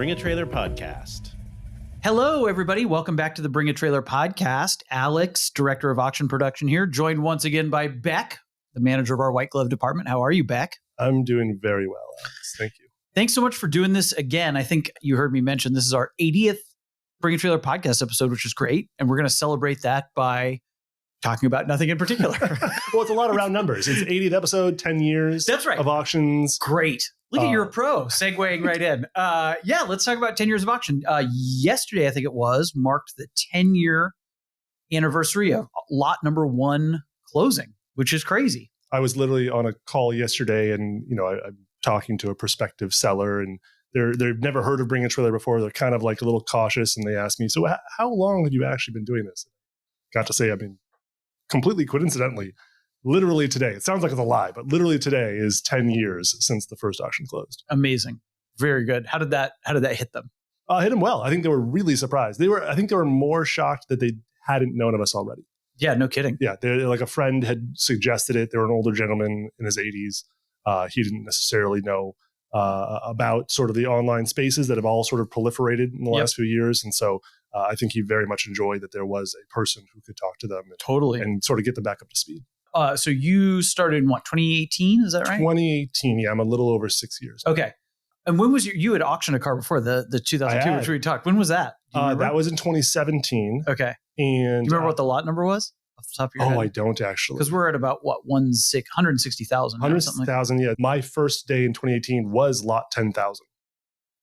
Bring a Trailer podcast. Hello, everybody. Welcome back to the Bring a Trailer podcast. Alex, Director of Auction Production here, joined once again by Beck, the manager of our white glove department. How are you, Beck? I'm doing very well, Alex. Thank you. Thanks so much for doing this again. I think you heard me mention this is our 80th Bring a Trailer podcast episode, which is great. And we're going to celebrate that by talking about nothing in particular. Well, it's a lot of round numbers. It's 80th episode, 10 years That's right. of auctions. Great. Look at you're a pro, segueing right in. Yeah, let's talk about 10 years of auction. Yesterday, I think it was, marked the 10-year anniversary of lot number 1 closing, which is crazy. I was literally on a call yesterday and, I'm talking to a prospective seller and they've never heard of Bring a Trailer before. They're kind of like a little cautious and they asked me, so how long have you actually been doing this? Got to say, completely coincidentally, literally today, it sounds like it's a lie, but literally today is 10 years since the first auction closed. Amazing. Very good. How did that hit them? Hit them well. I think they were really surprised. I think they were more shocked that they hadn't known of us already. Yeah, no kidding. Yeah, they're like a friend had suggested it. They were an older gentleman in his 80s. He didn't necessarily know about sort of the online spaces that have all sort of proliferated in the last few years. And so I think he very much enjoyed that there was a person who could talk to them and sort of get them back up to speed. So you started in 2018? Is that right? 2018. Yeah, I'm a little over 6 years. Okay. And when was you had auctioned a car before the 2002, which we talked. When was that? That was in 2017. Okay. And do you remember what the lot number was off the top of your head? I don't actually. Because we're at about 160,000. 160,000. Yeah. My first day in 2018 was lot 10,000.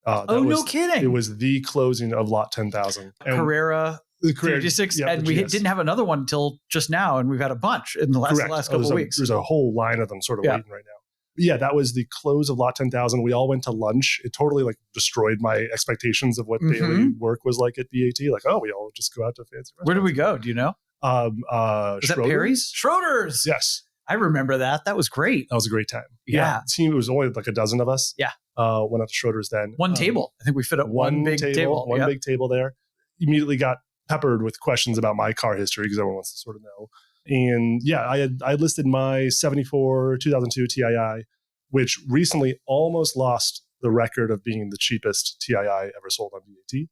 No kidding. It was the closing of lot 10,000. Carrera. The Carrera 36, and we didn't have another one until just now, and we've had a bunch in the last couple of weeks. There's a whole line of them sort of waiting right now. Yeah, that was the close of lot 10,000. We all went to lunch. It totally destroyed my expectations of what daily work was like at BAT. We all just go out to fancy restaurants. Where did we go? Do you know? Was that Perry's? Schroeder's. Yes. I remember that. That was great. That was a great time. Yeah. It was only like a dozen of us. Yeah. Went out to Schroeder's then. One table. I think we fit at one big table. One big table there. Immediately got peppered with questions about my car history because everyone wants to sort of know. And yeah, I listed my 74 2002 TII, which recently almost lost the record of being the cheapest TII ever sold on BAT,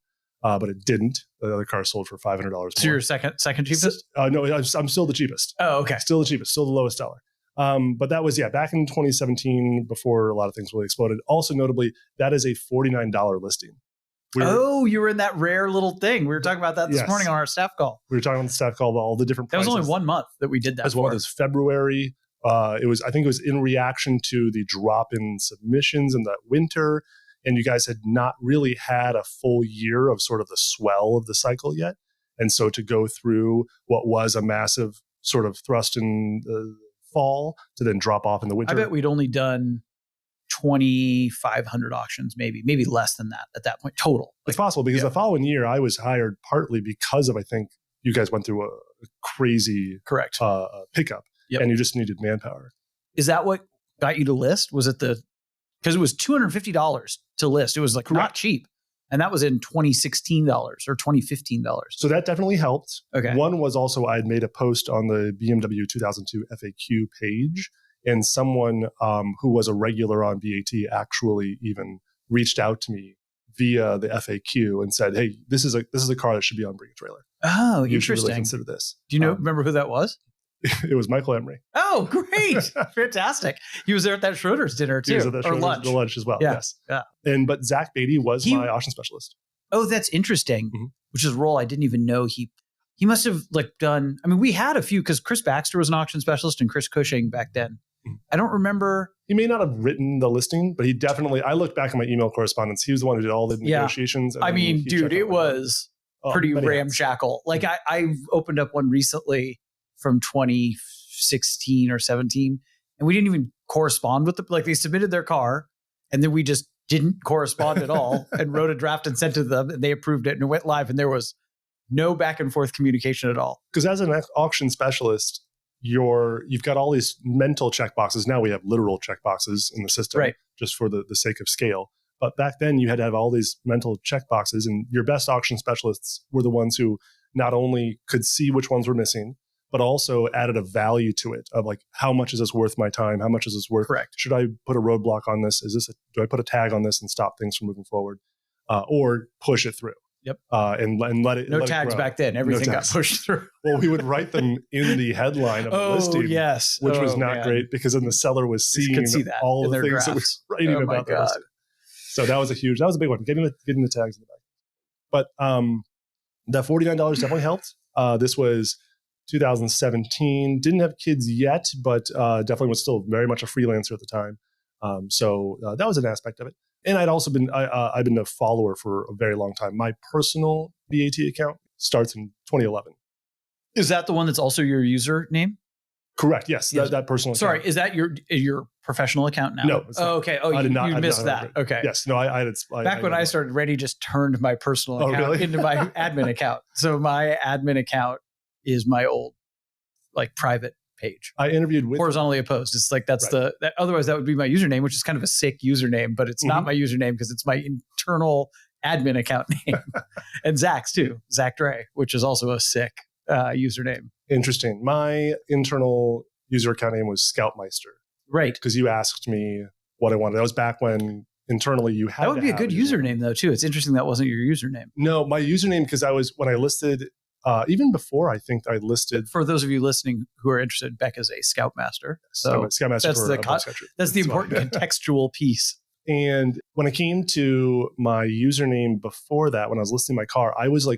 but it didn't. The other car sold for $500 more. So you're second cheapest? No, I'm still the cheapest. Oh, okay. Still the cheapest, still the lowest seller. But that was, back in 2017, before a lot of things really exploded. Also notably, that is a $49 listing. You were in that rare little thing. We were talking about that this morning on our staff call. We were talking on the staff call about all the different prices. That was only 1 month that we did that. As well as February. I think it was in reaction to the drop in submissions in that winter. And you guys had not really had a full year of sort of the swell of the cycle yet. And so to go through what was a massive sort of thrust in the fall to then drop off in the winter. I bet we'd only done 2,500 auctions, maybe less than that at that point total. It's possible because the following year I was hired partly because of, I think you guys went through a crazy pickup and you just needed manpower. Is that what got you to list? Was it because it was $250 to list. It was not cheap. And that was in $2016 or $2015. So that definitely helped. Okay. One was also I had made a post on the BMW 2002 FAQ page, and someone who was a regular on BAT actually even reached out to me via the FAQ and said, "Hey, this is a car that should be on Bring a Trailer. Oh, you interesting. should really consider this." Do you remember who that was? It was Michael Emery. Oh, great. Fantastic. He was there at that Schroeder's dinner too. He was at that Schroeder's, the lunch as well. Yeah. Yes. Yeah. But Zach Beatty was my auction specialist. Oh, that's interesting. Which is a role I didn't even know he must have done. I mean, we had a few because Chris Baxter was an auction specialist and Chris Cushing back then. I don't remember. He may not have written the listing, but he definitely, I looked back at my email correspondence. He was the one who did all the negotiations. I mean, dude, it was pretty ramshackle. I opened up one recently from 2016 or 17, and we didn't even correspond with they submitted their car, and then we just didn't correspond at all and wrote a draft and sent it to them, and they approved it, and it went live, and there was no back and forth communication at all. Because as an auction specialist, you've got all these mental checkboxes. Now we have literal checkboxes in the system, just for the sake of scale. But back then you had to have all these mental checkboxes, and your best auction specialists were the ones who not only could see which ones were missing, but also added a value to it of how much is this worth my time? How much is this worth? Correct. Should I put a roadblock on this? Do I put a tag on this and stop things from moving forward? or push it through. Yep. And let it. No let tags it grow. back then. Everything got pushed through. Well, we would write them in the headline of the listing. Yes. Which was not great because then the seller was seeing all the things that was writing about the listing. So that was a big one. Getting the tags in the back. But that $49 definitely helped. This was 2017. Didn't have kids yet, but definitely was still very much a freelancer at the time. So that was an aspect of it. And I'd also been I've been a follower for a very long time. My personal BaT account starts in 2011. Is that the one that's also your username? Correct. Yes. That personal account. Sorry, is that your professional account now? No. Okay. Oh, you missed that. Okay. Yes. No, I had it. Back when I started, Randy just turned my personal account into my admin account. So my admin account is my old private page. I interviewed with horizontally opposed. It's otherwise that would be my username, which is kind of a sick username, but it's not my username because it's my internal admin account name. And Zach's too, Zach Dre, which is also a sick username. Interesting. My internal user account name was Scoutmeister. Right. Because you asked me what I wanted. That was back when internally you had that would be a good username though too. It's interesting that wasn't your username. No, my username, because when I listed even before, I think I listed. For those of you listening who are interested, Beck is a Scoutmaster. So Scoutmaster that's the important contextual piece. And when it came to my username before that, when I was listing my car, I was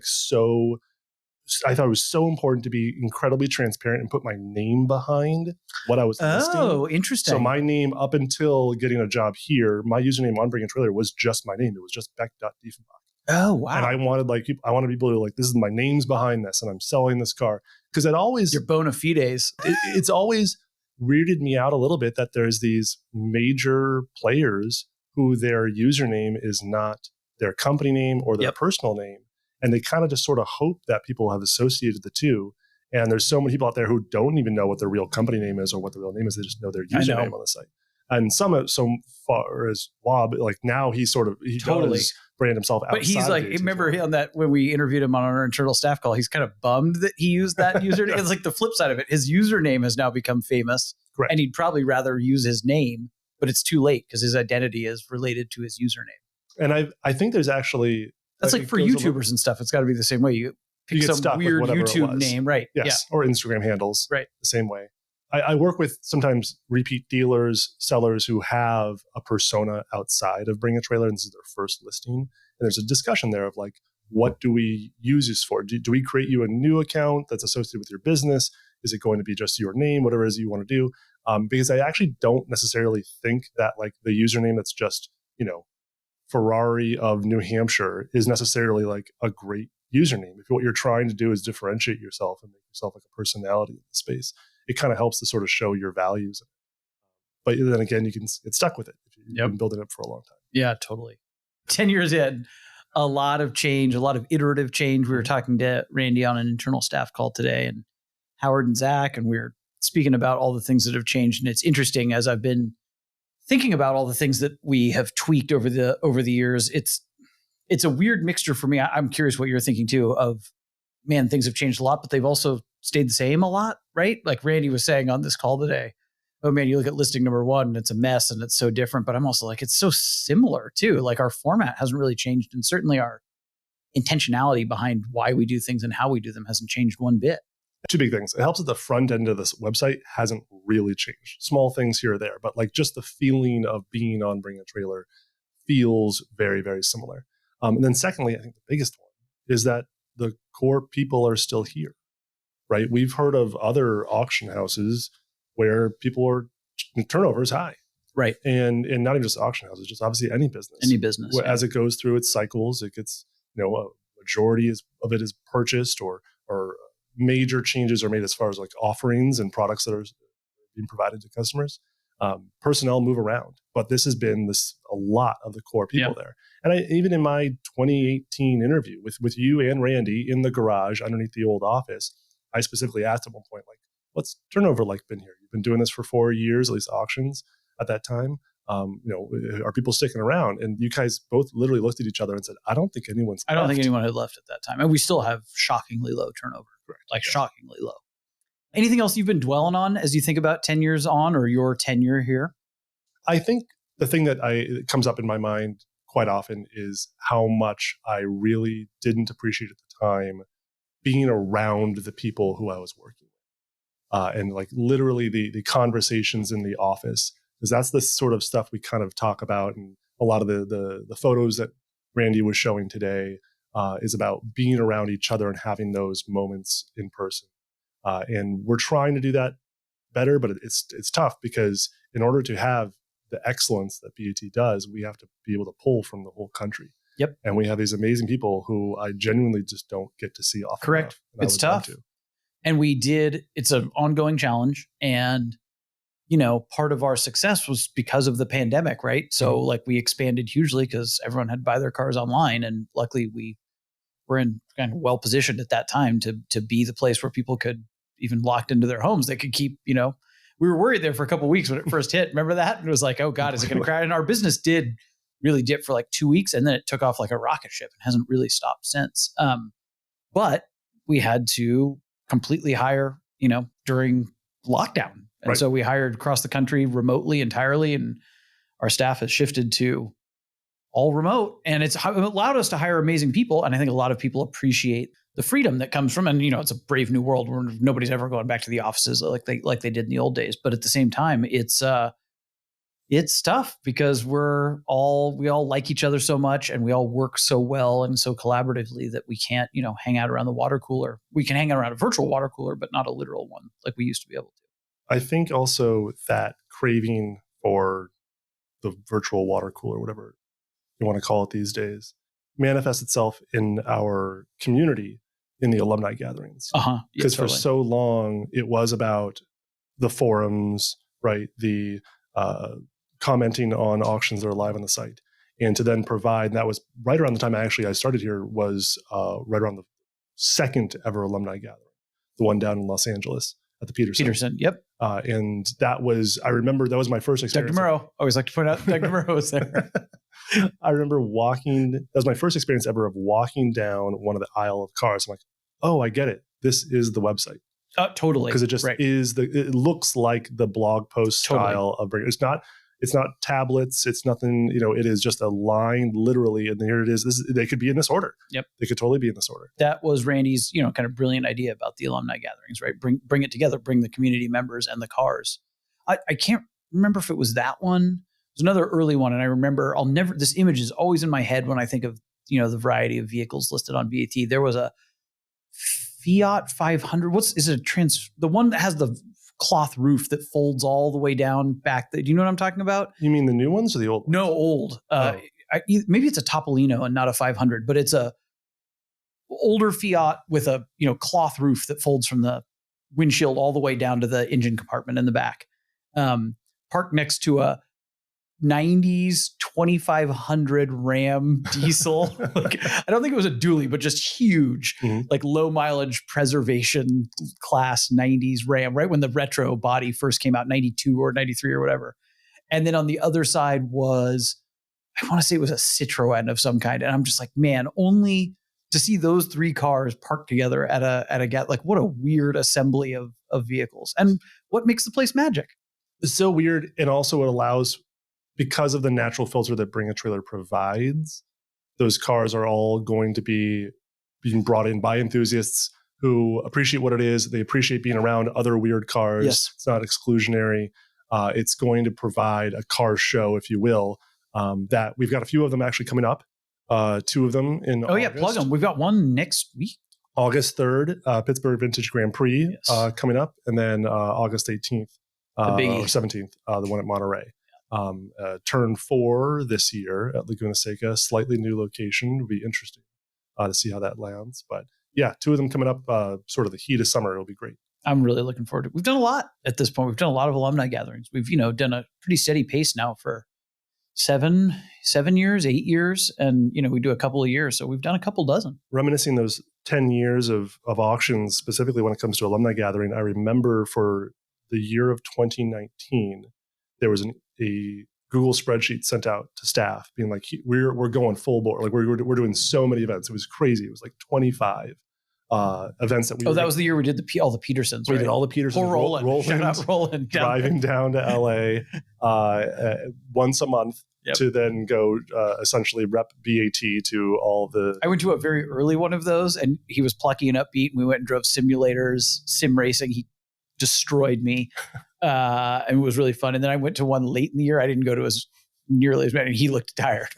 I thought it was so important to be incredibly transparent and put my name behind what I was listing. Oh, interesting. So my name up until getting a job here, my username on Bring a Trailer was just my name. It was just Beck.Diefenbach. Oh, wow. And I wanted people to this is my name's behind this and I'm selling this car. Because it always... Your bona fides. It's always weirded me out a little bit that there's these major players who their username is not their company name or their personal name. And they kind of just sort of hope that people have associated the two. And there's so many people out there who don't even know what their real company name is or what the real name is. They just know their username on the site. And some so far as Wob, now he does brand himself outside. But he's remember on that when we interviewed him on our internal staff call, he's kind of bummed that he used that username. It's like the flip side of it. His username has now become famous. Correct. And he'd probably rather use his name, but it's too late because his identity is related to his username. And I think there's actually... That's for YouTubers and stuff. It's got to be the same way. You pick some weird YouTube name, right? Yes, or Instagram handles, right? The same way. I work with sometimes repeat dealers, sellers who have a persona outside of Bring a Trailer, and this is their first listing. And there's a discussion there of what do we use this for? Do we create you a new account that's associated with your business? Is it going to be just your name, whatever it is you want to do? Because I actually don't necessarily think that the username that's just, Ferrari of New Hampshire is necessarily a great username. If what you're trying to do is differentiate yourself and make yourself a personality in the space, it kind of helps to sort of show your values. But then again, you can get stuck with it if you've been building it for a long time. Yeah, totally. 10 years in, a lot of change, a lot of iterative change. We were talking to Randy on an internal staff call today, and Howard and Zach, and we were speaking about all the things that have changed. And it's interesting as I've been thinking about all the things that we have tweaked over the years. It's a weird mixture for me. I'm curious what you're thinking too of, man, things have changed a lot, but they've also stayed the same a lot, right? Like Randy was saying on this call today, oh man, you look at listing number 1 and it's a mess and it's so different, but I'm also it's so similar too. Our format hasn't really changed, and certainly our intentionality behind why we do things and how we do them hasn't changed one bit. Two big things. It helps that the front end of this website hasn't really changed. Small things here or there, but just the feeling of being on Bring a Trailer feels very, very similar. And then secondly, I think the biggest one is that the core people are still here, right? We've heard of other auction houses where turnover is high. Right. And not even just auction houses, just obviously any business. Any business. As it goes through its cycles, it gets, a majority of it is purchased or major changes are made as far as offerings and products that are being provided to customers. Personnel move around, but this has been a lot of the core people there. And even in my 2018 interview with you and Randy in the garage underneath the old office, I specifically asked at one point, what's turnover been here? You've been doing this for 4 years, at least auctions at that time. Are people sticking around? And you guys both literally looked at each other and said, I don't think anyone's left. I don't think anyone had left at that time. And we still have shockingly low turnover. Correct. Shockingly low. Anything else you've been dwelling on as you think about 10 years on or your tenure here? I think the thing that comes up in my mind quite often is how much I really didn't appreciate at the time being around the people who I was working with. And like literally the conversations in the office, because that's the sort of stuff we kind of talk about. And a lot of the photos that Randy was showing today is about being around each other and having those moments in person. And we're trying to do that better, but it's tough because in order to have the excellence that BAT does, we have to be able to pull from the whole country. Yep. And we have these amazing people who I genuinely just don't get to see often. Correct. It's tough. And it's an ongoing challenge. And, part of our success was because of the pandemic, right? So like we expanded hugely because everyone had to buy their cars online. And luckily we were in kind of well positioned at that time to be the place where people could, even locked into their homes, they could keep, we were worried there for a couple of weeks when it first hit. Remember that? And it was like, oh God, is it going to crash? And our business did really dip for like 2 weeks, and then it took off like a rocket ship and hasn't really stopped since. But we had to completely hire, during lockdown. And so we hired across the country remotely entirely, and our staff has shifted to all remote. And it's allowed us to hire amazing people. And I think a lot of people appreciate the freedom that comes from, and it's a brave new world where nobody's ever going back to the offices like they did in the old days. But at the same time, it's tough because we all like each other so much, and we all work so well and so collaboratively that we can't, hang out around the water cooler. We can hang out around a virtual water cooler, but not a literal one like we used to be able to. I think also that craving for the virtual water cooler, whatever you want to call it these days, manifests itself in our community in the alumni gatherings. Because for so long, it was about the forums, right? The commenting on auctions that are live on the site. And to then provide, and that was right around the time I started here, was right around the second ever alumni gathering, the one down in Los Angeles at the Petersen. Yep. And that was, I remember that was my first experience. Doug DeMuro. I always like to point out Doug DeMuro was there. I remember that was my first experience ever of walking down one of the aisle of cars. I'm like, oh, I get it. This is the website. Totally. Because it just it looks like the blog post style of bringing. It's not tablets. It's nothing, it is just a line literally. And here it is. They could be in this order. Yep. They could totally be in this order. That was Randy's, kind of brilliant idea about the alumni gatherings, right? Bring it together, bring the community members and the cars. I can't remember if it was that one. It was another early one. And I remember this image is always in my head when I think of, the variety of vehicles listed on BAT. There was a Fiat 500. The one that has the cloth roof that folds all the way down back. Do you know what I'm talking about? You mean the new ones or the old ones? No, old. Maybe it's a Topolino and not a 500, but it's a older Fiat with a cloth roof that folds from the windshield all the way down to the engine compartment in the back. Parked next to a 90s 2500 Ram diesel. I don't think it was a dually, but just huge, like low mileage preservation class 90s Ram, right when the retro body first came out, 92 or 93 or whatever. And then on the other side was, I want to say it was a Citroen of some kind. And I'm just like, man, only to see those three cars parked together at a like what a weird assembly of vehicles, and what makes the place magic. It's so weird. And also it allows, because of the natural filter that Bring a Trailer provides, those cars are all going to be being brought in by enthusiasts who appreciate what it is. They appreciate being around other weird cars. Yes. It's not exclusionary. It's going to provide a car show, if you will, that we've got a few of them actually coming up. 2 of them in August. Yeah, plug them. We've got one next week. August 3rd, Pittsburgh Vintage Grand Prix coming up. And then August 18th or 17th, the one at Monterey. Turn 4 this year at Laguna Seca, slightly new location. It'll be interesting to see how that lands. But yeah, 2 of them coming up, sort of the heat of summer. It'll be great. I'm really looking forward to it. We've done a lot at this point. We've done a lot of alumni gatherings. We've, done a pretty steady pace now for 7 years, 8 years. And, we do a couple of years. So we've done a couple dozen. Reminiscing those 10 years of auctions, specifically when it comes to alumni gathering, I remember for the year of 2019, there was a Google spreadsheet sent out to staff being like, we're going full bore. Like we're doing so many events. It was crazy. It was like 25 events that we that was the year we did all the Petersens. We did all the Petersens. Roland. Shout out Roland. Driving down to LA once a month to then go essentially rep BAT to all the... I went to a very early one of those, and he was plucky and upbeat, and we went and drove simulators, sim racing. He destroyed me, and it was really fun. And then I went to one late in the year. I didn't go to as nearly as many, and he looked tired.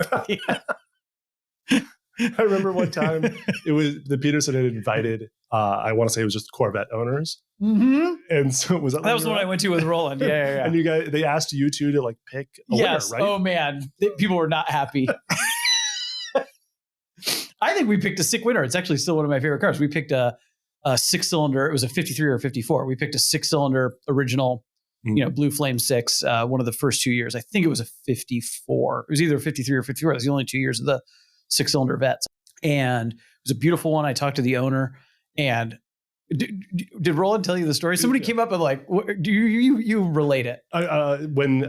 I remember one time it was the Petersen had invited, I want to say it was just Corvette owners. Mm-hmm. And so that was the one I went to with Roland. Yeah. And you guys, they asked you two to like pick a winner, right? Oh man, people were not happy. I think we picked a sick winner. It's actually still one of my favorite cars. We picked a 6-cylinder. It was a 53 or 54. We picked a 6-cylinder original, Blue Flame 6, one of the first 2 years. I think it was a 54. It was either a 53 or 54. It was the only 2 years of the 6-cylinder vets. And it was a beautiful one. I talked to the owner, and did Roland tell you the story? Somebody came up and like, do you relate it? When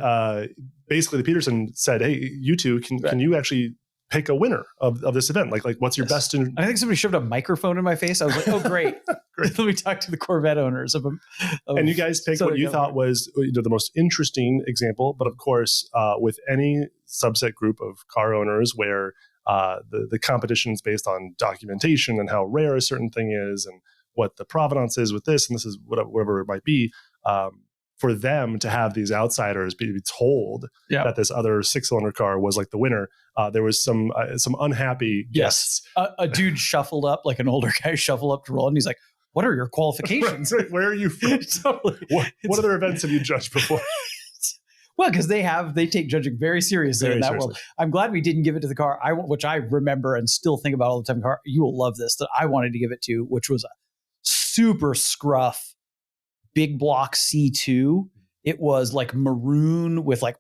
basically the Petersen said, hey, you two, can you actually pick a winner of this event? Like what's your best? I think somebody shoved a microphone in my face. I was like, oh, great. Let me talk to the Corvette owners. And you guys picked what you thought was the most interesting example. But of course, with any subset group of car owners where the competition is based on documentation and how rare a certain thing is and what the provenance is with this, and this is whatever it might be, for them to have these outsiders be told that this other 6-cylinder car was like the winner, there was some unhappy guests. A dude shuffled up, like an older guy shuffled up to Roland. He's like, what are your qualifications? Right. Where are you from? Totally. What other events have you judged before? Well, because they take judging very seriously in that world. I'm glad we didn't give it to the car, which I remember and still think about all the time. Car, you will love this, that I wanted to give it to, which was a super scruff big block C2. It was like maroon with like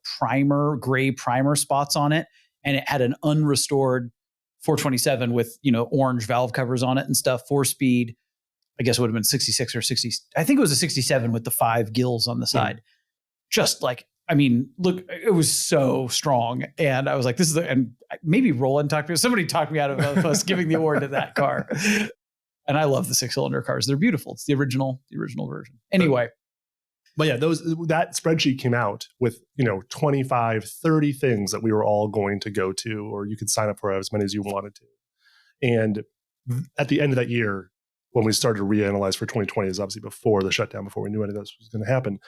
gray primer spots on it. And it had an unrestored 427 with, orange valve covers on it and stuff, 4-speed. I guess it would have been 66 or 60. I think it was a 67 with the 5 gills on the side. Just like, look, it was so strong. And I was like, and maybe Roland somebody talked me out of us giving the award to that car. And I love the 6-cylinder cars. They're beautiful. It's the original version. Anyway. But yeah, that spreadsheet came out with, 25, 30 things that we were all going to go to, or you could sign up for as many as you wanted to. And at the end of that year, when we started to reanalyze for 2020, is obviously before the shutdown, before we knew any of this was going to happen,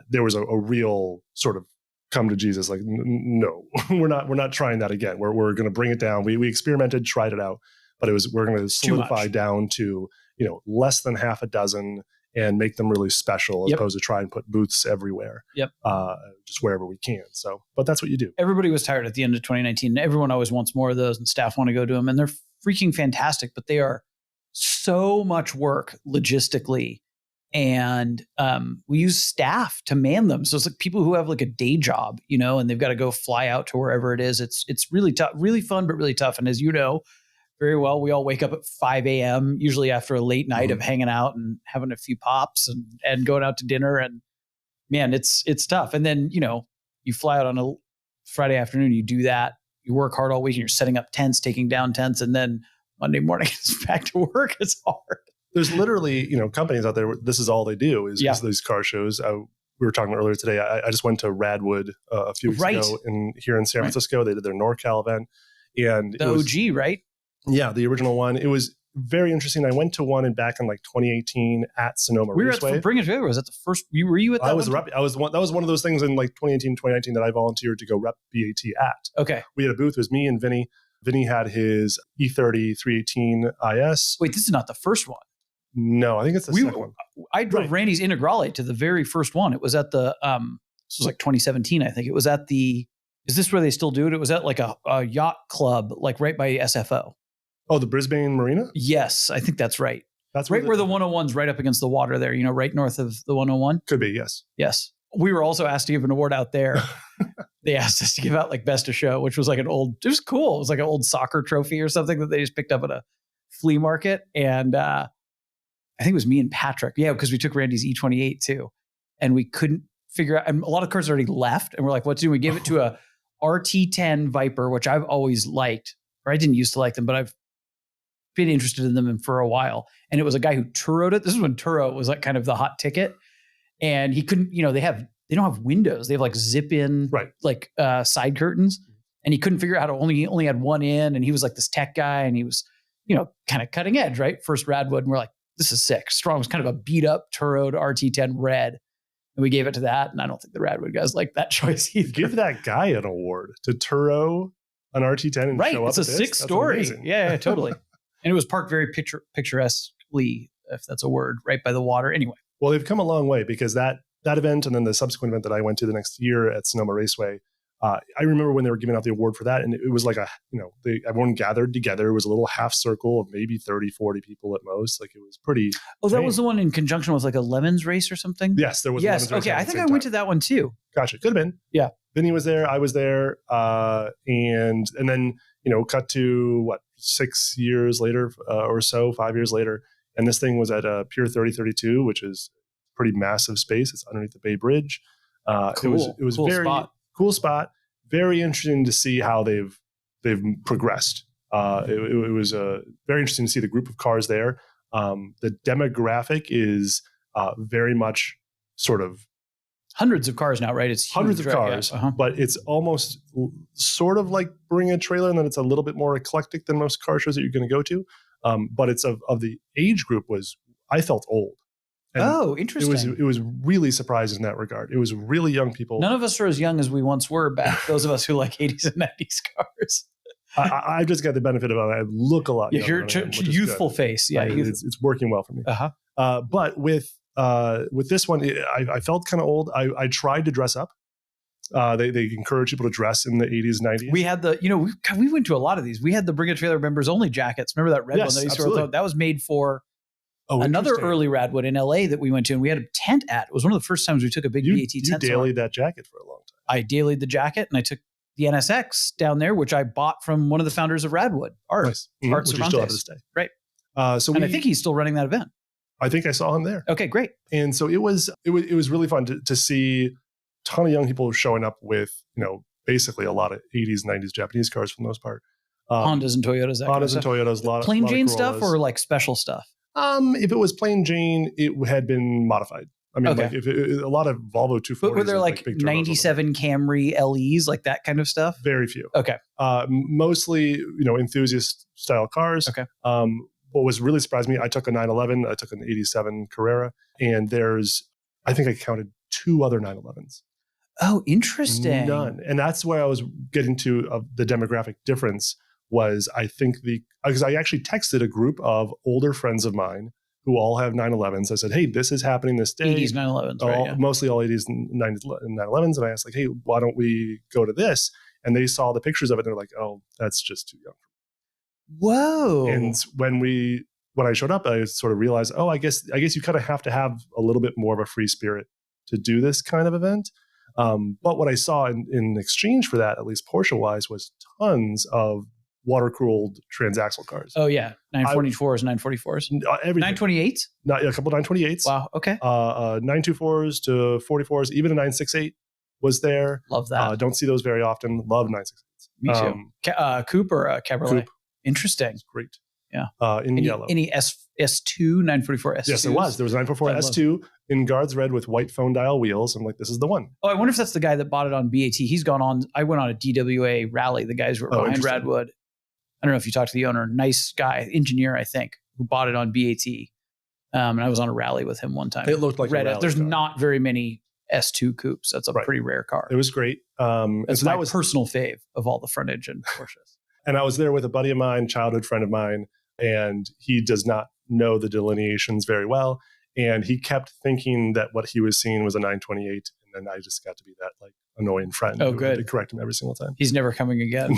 there was a real sort of come to Jesus, like, no, we're not trying that again. We're going to bring it down. We experimented, tried it out, but we're going to solidify down to, less than half a dozen and make them really special as opposed to try and put booths everywhere. Just wherever we can. So, but that's what you do. Everybody was tired at the end of 2019. Everyone always wants more of those, and staff want to go to them, and they're freaking fantastic, but they are so much work logistically. And we use staff to man them. So it's like people who have like a day job, and they've got to go fly out to wherever it is. It's really tough, really fun, but really tough. And as you know very well, we all wake up at 5 a.m., usually after a late night of hanging out and having a few pops and going out to dinner. And man, it's tough. And then, you fly out on a Friday afternoon, you do that, you work hard all week, and you're setting up tents, taking down tents. And then Monday morning, it's back to work. It's hard. There's literally, companies out there, this is all they do is these car shows. We were talking earlier today. I just went to Radwood a few weeks ago here in San Francisco. They did their NorCal event. And the OG, right? Yeah, the original one. It was very interesting. I went to one back in like 2018 at Sonoma Raceway. Bring it together. Was that the first? Were you at that? That was one of those things in like 2018, 2019 that I volunteered to go rep BAT at. Okay. We had a booth. It was me and Vinny. Vinny had his E30 318 IS. Wait, this is not the first one. No, I think it's the second one. I drove Randy's Integrale to the very first one. It was at the, this was like 2017, I think. It was at is this where they still do it? It was at like a yacht club, like right by SFO. Oh, the Brisbane Marina? Yes, I think that's right. That's right where the 101's right up against the water there, right north of the 101. Could be, yes. Yes. We were also asked to give an award out there. They asked us to give out like best of show, which was like it was cool. It was like an old soccer trophy or something that they just picked up at a flea market. And I think it was me and Patrick. Yeah, because we took Randy's E28 too. And we couldn't figure out, and a lot of cars already left. And we're like, what to do? We gave it to a RT10 Viper, which I've always liked, or I didn't used to like them, but I've been interested in them for a while. And it was a guy who Turo'd it. This is when Turo was like kind of the hot ticket. And he couldn't, they have they don't have windows. They have like zip in, like side curtains. And he couldn't figure out how to he only had one in. And he was like this tech guy, and he was, kind of cutting edge, right? First Radwood. And we're like, this is sick. Strong was kind of a beat up Turoed RT10 red. And we gave it to that. And I don't think the Radwood guys like that choice either. Give that guy an award to Turo an RT10 and show up. It's a sick story. Yeah, totally. And it was parked very picturesquely, if that's a word, right by the water. Anyway. Well, they've come a long way, because that event and then the subsequent event that I went to the next year at Sonoma Raceway, I remember when they were giving out the award for that, and it was like everyone gathered together. It was a little half circle of maybe 30, 40 people at most. Like, it was pretty. Oh, that was the one in conjunction with like a Lemons race or something? Yes, there was a Lemons race. Okay, I think I went to that one too. Gotcha. Could have been. Yeah. Vinny was there. I was there. And then, cut to 6 years later or so, 5 years later. And this thing was at Pier 3032, which is pretty massive space. It's underneath the Bay Bridge. Cool. It was cool very spot. Cool spot. Very interesting to see how they've progressed. It was very interesting to see the group of cars there. The demographic is very much sort of hundreds of cars now, right? It's huge, hundreds of cars, but it's almost sort of like Bring a Trailer, and then it's a little bit more eclectic than most car shows that you're going to go to. But it's of the age group I felt old. And interesting. It was really surprising in that regard. It was really young people. None of us are as young as we once were back. Those of us who like 80s and 90s cars. I just got the benefit of it. I look a lot younger. Your youthful face. Yeah. It's working well for me. But with this one, I felt kind of old. I tried to dress up. They encourage people to dress in the 80s, 90s. We had we went to a lot of these. We had the Bring a Trailer members only jackets. Remember that red one that used to that was made for another early Radwood in LA that we went to, and we had a tent at. It was one of the first times we took a big BAT tent. You dailied that jacket for a long time. I dailied the jacket, and I took the NSX down there, which I bought from one of the founders of Radwood, Art. Nice. Art Cervantes. You still have to stay. Right. I think he's still running that event. I think I saw him there. Okay, great. And so it was really fun to see a ton of young people showing up with, basically a lot of 80s, 90s Japanese cars for the most part. Hondas and Toyotas. Hondas and Toyotas. A lot plain of Jane stuff or like special stuff? If it was plain Jane, it had been modified. I mean, like a lot of Volvo 240s. But were there like 97 Camry LEs, like that kind of stuff? Very few. Okay. Mostly, enthusiast style cars. Okay. What was really surprised me, I took a 911, I took an 87 Carrera, and I think I counted 2 other 911s. Oh, interesting. None. And that's where I was getting to the demographic difference was, I think because I actually texted a group of older friends of mine who all have 911s. I said, hey, this is happening this day. 80s 911s, right? Yeah. Mostly all 80s and 911s. And I asked, like, hey, why don't we go to this? And they saw the pictures of it, and they're like, oh, that's just too young. Whoa. And when I showed up, I sort of realized, oh, I guess you kind of have to have a little bit more of a free spirit to do this kind of event. But what I saw in exchange for that, at least Porsche-wise, was tons of water-cooled transaxle cars. Oh, yeah. 944s, 944s. Everything. 928s? A couple of 928s. Wow, okay. 924s to 44s, even a 968 was there. Love that. Don't see those very often. Love 968s. Me too. Coupe or Cabriolet? Coupe. Interesting. It's great. Yeah. In yellow. Any S2, 944 S2? Yes, there was. There was a 944 S2 in guards red with white phone dial wheels. I'm like, this is the one. Oh, I wonder if that's the guy that bought it on BAT. He's gone on. I went on a DWA rally. The guys were behind Radwood. I don't know if you talked to the owner. Nice guy, engineer, I think, who bought it on BAT. And I was on a rally with him one time. It looked like There's not very many S2 coupes. That's a pretty rare car. It was great. That's my personal fave of all the front engine Porsches. And I was there with a buddy of mine, childhood friend of mine, and he does not know the delineations very well. And he kept thinking that what he was seeing was a 928. And then I just got to be that like annoying friend. Oh, good. To correct him every single time. He's never coming again.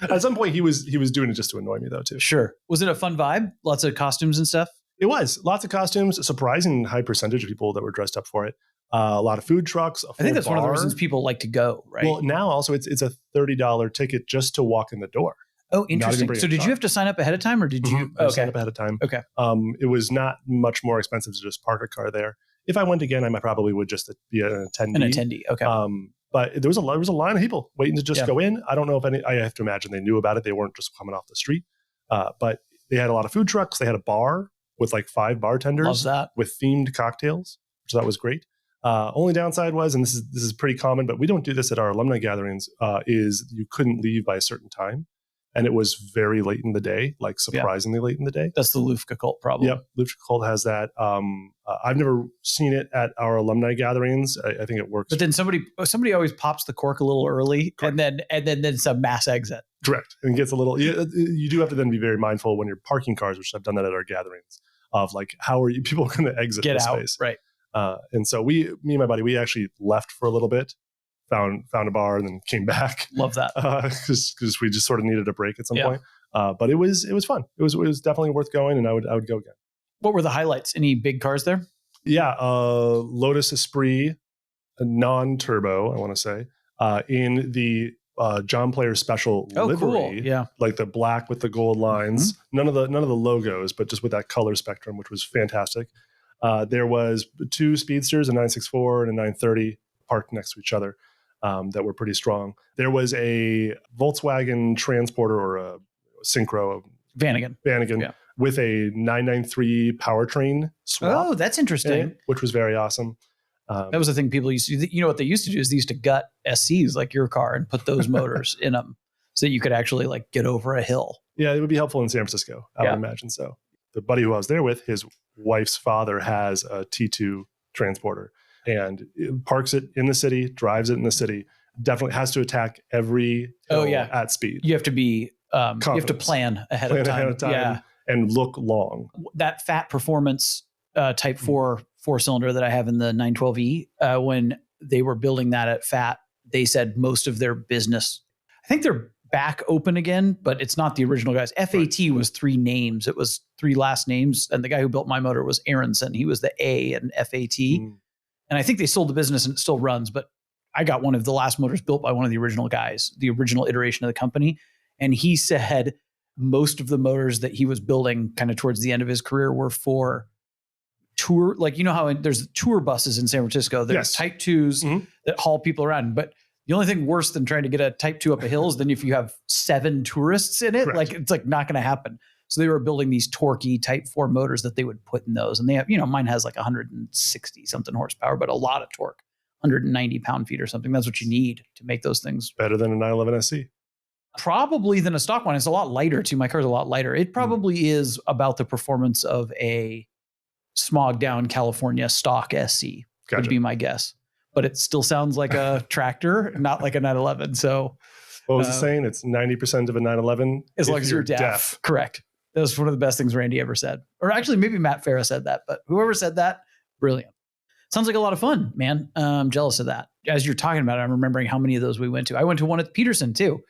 At some point, he was doing it just to annoy me, though, too. Sure. Was it a fun vibe? Lots of costumes and stuff? It was. Lots of costumes. A surprising high percentage of people that were dressed up for it. A lot of food trucks. I think that's one of the reasons people like to go, right? Well, now also it's a $30 ticket just to walk in the door. Oh, interesting. So did you have to sign up ahead of time or did you? I signed up ahead of time. Okay. It was not much more expensive to just park a car there. If I went again, I probably would just be an attendee. An attendee. Okay. But there was a line of people waiting to just go in. I don't know if I have to imagine they knew about it. They weren't just coming off the street. But they had a lot of food trucks. They had a bar with like 5 bartenders. Love that. With themed cocktails. which I thought was great. Only downside was, and this is pretty common, but we don't do this at our alumni gatherings, is you couldn't leave by a certain time. And it was very late in the day, like surprisingly late in the day. That's the Lufka cult problem. Yep, Lufka cult has that. I've never seen it at our alumni gatherings. I think it works. But then somebody always pops the cork a little early, and then some mass exit. Correct, and gets a little. You do have to then be very mindful when you're parking cars, which I've done that at our gatherings, of like how are you people going to exit Get this out, space, right? And so me and my buddy, we actually left for a little bit. Found a bar and then came back. Love that because we just sort of needed a break at some point. But it was fun. It was definitely worth going, and I would go again. What were the highlights? Any big cars there? Yeah, Lotus Esprit, a non-turbo, I want to say, in the John Player Special livery. Cool. Yeah, like the black with the gold lines. Mm-hmm. None of the logos, but just with that color spectrum, which was fantastic. There was 2 Speedsters, a 964 and a 930, parked next to each other. That were pretty strong. There was a Volkswagen Transporter or a Syncro, Vanagon, with a 993 powertrain swap. Oh, that's interesting. Which was very awesome. That was the thing people used to do. You know what they used to do is they used to gut SCs like your car and put those motors in them so that you could actually like get over a hill. Yeah, it would be helpful in San Francisco. I would imagine so. The buddy who I was there with, his wife's father has a T2 Transporter. And parks it in the city, drives it in the city, definitely has to attack every hill at speed. You have to be, you have to plan ahead of time. And look long. That fat performance Type 4 4-cylinder that I have in the 912E, when they were building that at FAT, they said most of their business, I think they're back open again, but it's not the original guys. FAT was 3 names. It was 3 last names. And the guy who built my motor was Aronson. He was the A in FAT. And I think they sold the business and it still runs, but I got one of the last motors built by one of the original guys, the original iteration of the company. And he said most of the motors that he was building kind of towards the end of his career were for tour, like, you know how there's tour buses in San Francisco, there's Type 2s that haul people around. But the only thing worse than trying to get a Type 2 up a hill is then if you have 7 tourists in it, like it's like not going to happen. So they were building these torquey Type 4 motors that they would put in those. And they have, mine has like 160 something horsepower, but a lot of torque, 190 pound-feet or something. That's what you need to make those things. Better than a 911 SC. Probably than a stock one. It's a lot lighter too. My car's a lot lighter. It probably is about the performance of a smogged down California stock SC, would be my guess. But it still sounds like a tractor, not like a 911. So what was it saying? It's 90% of a 911 as long as you're deaf. Correct. That was one of the best things Randy ever said. Or actually, maybe Matt Farah said that, but whoever said that, brilliant. Sounds like a lot of fun, man. I'm jealous of that. As you're talking about it, I'm remembering how many of those we went to. I went to one at Petersen too,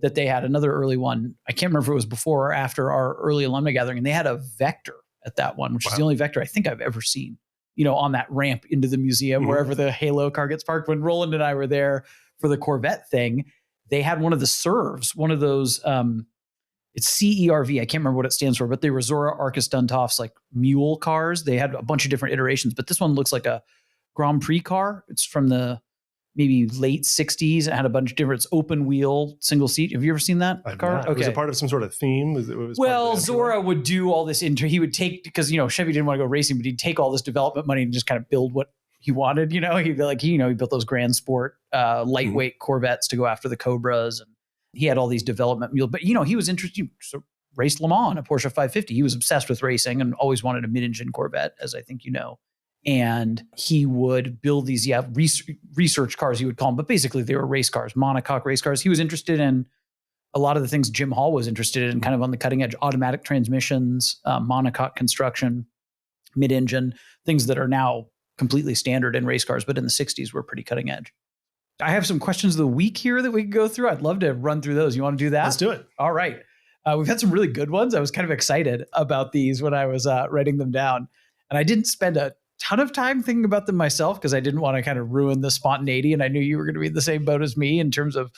that they had another early one. I can't remember if it was before or after our early alumni gathering, and they had a Vector at that one, which is the only Vector I think I've ever seen, on that ramp into the museum, wherever the Halo car gets parked. When Roland and I were there for the Corvette thing, they had one of the CERVs, one of those, it's CERV. I can't remember what it stands for, but they were Zora Arkus-Duntov's like mule cars. They had a bunch of different iterations, but this one looks like a Grand Prix car. It's from the maybe late 60s. It had a bunch of different, it's open wheel, single seat. Have you ever seen that car? Okay. Was it part of some sort of theme? Well, Zora would do all this he would take, because, Chevy didn't want to go racing, but he'd take all this development money and just kind of build what he wanted. He'd be like, he built those Grand Sport, lightweight Corvettes to go after the Cobras. And he had all these development mules, but he was interested. So raced Le Mans, a Porsche 550. He was obsessed with racing and always wanted a mid-engine Corvette, as I think you know. And he would build these, research cars, he would call them, but basically they were race cars, monocoque race cars. He was interested in a lot of the things Jim Hall was interested in, kind of on the cutting edge, automatic transmissions, monocoque construction, mid-engine, things that are now completely standard in race cars, but in the 60s were pretty cutting edge. I have some questions of the week here that we can go through. I'd love to run through those. You want to do that? Let's do it. All right. We've had some really good ones. I was kind of excited about these when I was writing them down. And I didn't spend a ton of time thinking about them myself because I didn't want to kind of ruin the spontaneity. And I knew you were going to be in the same boat as me in terms of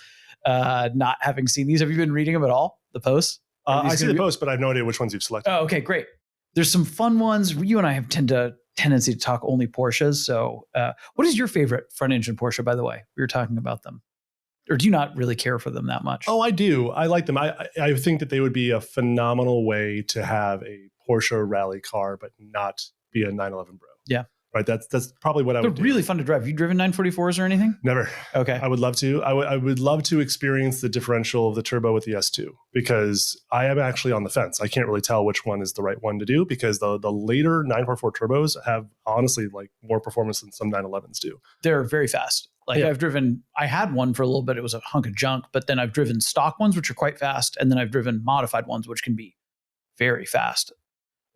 not having seen these. Have you been reading them at all? The posts? I see the posts, but I have no idea which ones you've selected. Oh, okay, great. There's some fun ones. You and I have tendency to talk only Porsches. So what is your favorite front engine Porsche, by the way? We were talking about them. Or do you not really care for them that much? Oh, I do. I like them. I think that they would be a phenomenal way to have a Porsche rally car, but not be a 911 Bro. Yeah. right? That's probably what I would do. They're really fun to drive. Have you driven 944s or anything? Never. Okay. I would love to. I would love to experience the differential of the turbo with the S2 because I am actually on the fence. I can't really tell which one is the right one to do because the later 944 turbos have honestly like more performance than some 911s do. They're very fast. Like I had one for a little bit. It was a hunk of junk, but then I've driven stock ones, which are quite fast. And then I've driven modified ones, which can be very fast.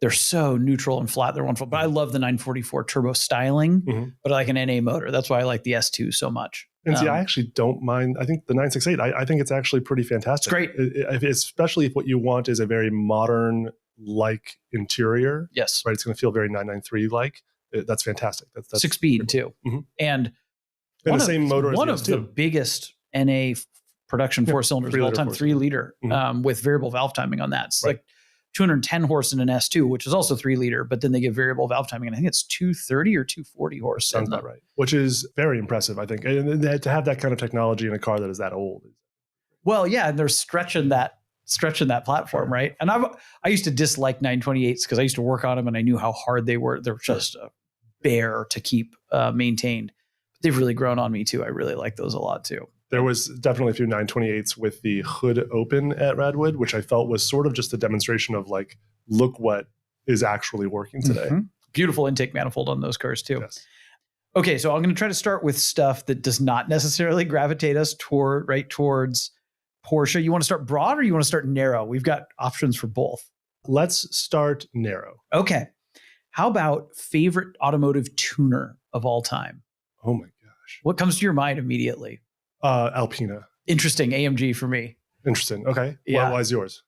They're so neutral and flat. They're wonderful. But I love the 944 turbo styling, but I like an NA motor. That's why I like the S2 so much. And see, I actually don't mind. I think the 968, I think it's actually pretty fantastic. It's great. Especially if what you want is a very modern-like interior. Yes. Right. It's going to feel very 993-like. That's fantastic. That's 6-speed too. And the same motor as one of the biggest NA production four-cylinders of all time, 3 liter, with variable valve timing on that. It's like 210 horse in an S2, which is also 3 liter, but then they give variable valve timing. And I think it's 230 or 240 horse. Sounds about right. Which is very impressive, I think. And to have that kind of technology in a car that is that old. Well, yeah. And they're stretching that platform, right? And I used to dislike 928s because I used to work on them and I knew how hard they were. They're just a bear to keep maintained. But they've really grown on me too. I really like those a lot too. There was definitely a few 928s with the hood open at Radwood, which I felt was sort of just a demonstration of like, look what is actually working today. Beautiful intake manifold on those cars too. Yes. Okay, so I'm going to try to start with stuff that does not necessarily gravitate us towards Porsche. You want to start broad or you want to start narrow? We've got options for both. Let's start narrow. Okay. How about favorite automotive tuner of all time? Oh my gosh. What comes to your mind immediately? Alpina. Interesting. AMG for me. Interesting. Okay. Yeah. Why is yours?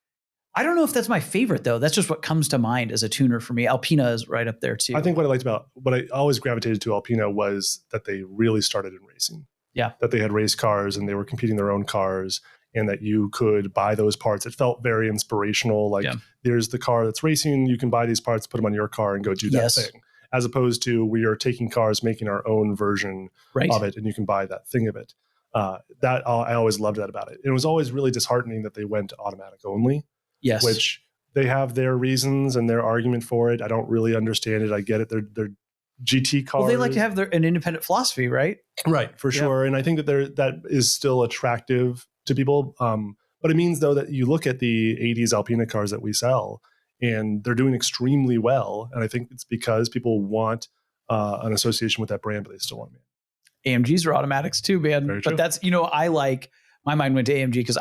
I don't know if that's my favorite though. That's just what comes to mind as a tuner for me. Alpina is right up there too. I think what I always gravitated to Alpina was that they really started in racing. Yeah. That they had race cars and they were competing their own cars and that you could buy those parts. It felt very inspirational. Like there's the car that's racing. You can buy these parts, put them on your car and go do that thing. As opposed to we are taking cars, making our own version of it and you can buy that thing of it. I always loved that about it. It was always really disheartening that they went automatic only. Yes. Which they have their reasons and their argument for it. I don't really understand it. I get it. They're GT cars. Well, they like to have an independent philosophy, right? Right, for sure. And I think that that is still attractive to people. But it means though that you look at the 80s Alpina cars that we sell and they're doing extremely well. And I think it's because people want an association with that brand, but they still want it. AMGs are automatics too, man. Very but true. that's, my mind went to AMG because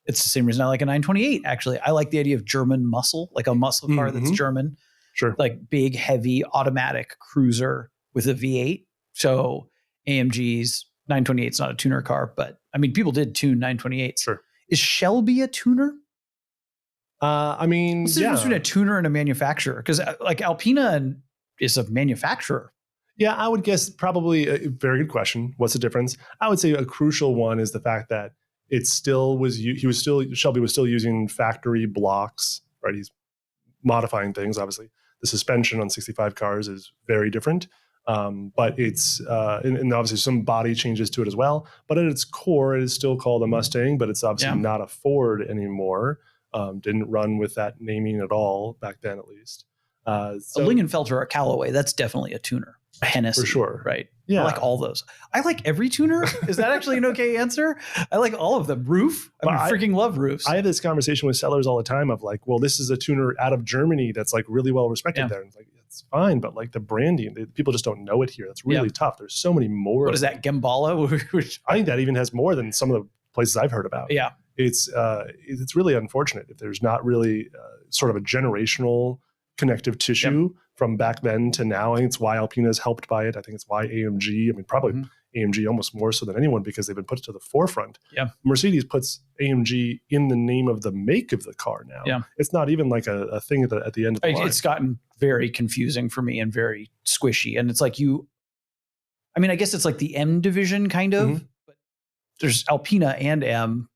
it's the same reason I like a 928, actually. I like the idea of German muscle, like a muscle car that's German. Sure. Like big, heavy, automatic cruiser with a V8. So AMG's 928's not a tuner car, but I mean, people did tune 928s. Sure. Is Shelby a tuner? What's the difference between a tuner and a manufacturer? Because like Alpina is a manufacturer. Yeah, I would guess probably a very good question. What's the difference? I would say a crucial one is the fact that Shelby was still using factory blocks, right? He's modifying things, obviously. The suspension on 65 cars is very different. But it's, and obviously some body changes to it as well. But at its core, it is still called a Mustang, but it's obviously not a Ford anymore. Didn't run with that naming at all back then, at least. A Lingenfelter or a Callaway, that's definitely a tuner. A Hennessy, for sure. Right? Yeah. I like all those. I like every tuner. Is that actually an okay answer? I like all of them. Roof. I freaking love roofs. I have this conversation with sellers all the time of like, well, this is a tuner out of Germany that's like really well respected there. And it's like, it's fine, but like the branding, people just don't know it here. That's really tough. There's so many more. What is that, Gembala? I think that even has more than some of the places I've heard about. Yeah. It's really unfortunate if there's not really sort of a generational connective tissue from back then to now. I think it's why Alpina is helped by it. I think it's why AMG, I mean, probably AMG almost more so than anyone because they've been put to the forefront. Yeah. Mercedes puts AMG in the name of the make of the car now. Yeah. It's not even like a thing at the end of the line. It's gotten very confusing for me and very squishy. And it's like I guess it's like the M division kind of, but there's Alpina and M.